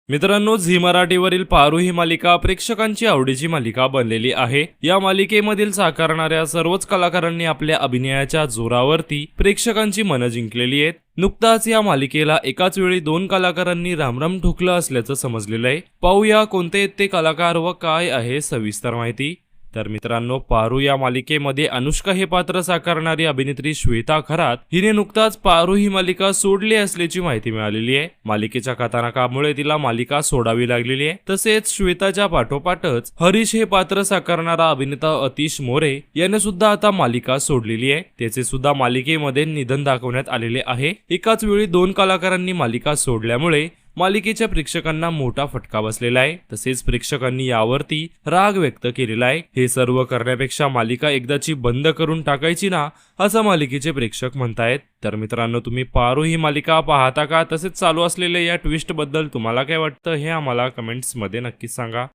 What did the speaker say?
मित्रांनो, झी मराठीवरील पारू ही मालिका प्रेक्षकांची आवडीची मालिका बनलेली आहे। या मालिकेमधील साकारणाऱ्या सर्वच कलाकारांनी आपल्या अभिनयाच्या जोरावरती प्रेक्षकांची मनं जिंकलेली आहेत। नुकताच या मालिकेला एकाच वेळी 2 कलाकारांनी रामराम ठोकलं असल्याचं समजलेलं आहे। पाहूया कोणते आहेत ते कलाकार व काय आहे सविस्तर माहिती। तर मित्रांनो, पारू या मालिकेमध्ये अनुष्का हे पात्र साकारणारी अभिनेत्री श्वेता खरात हिने नुकताच पारू ही मालिका सोडली असल्याची माहिती मिळालेली आहे। मालिकेच्या कथानकामुळे तिला मालिका सोडावी लागलेली आहे। तसेच श्वेताच्या पाठोपाठच हरीश हे पात्र साकारणारा अभिनेता अतिश मोरे याने सुद्धा आता मालिका सोडलेली आहे। त्याचे सुद्धा मालिकेमध्ये निधन दाखवण्यात आलेले आहे। एकाच वेळी 2 कलाकारांनी मालिका सोडल्यामुळे मालिकेच्या प्रेक्षकांना मोठा फटका बसलेला आहे। तसेच प्रेक्षकांनी यावरती राग व्यक्त केलेला आहे। हे सर्व करण्यापेक्षा मालिका एकदाची बंद करून टाकायची ना, असं मालिकेचे प्रेक्षक म्हणतायत। तर मित्रांनो, तुम्ही पारू ही मालिका पाहता का? तसेच चालू असलेल्या या ट्विस्ट बद्दल तुम्हाला काय वाटतं हे आम्हाला कमेंट्स मध्ये नक्कीच सांगा।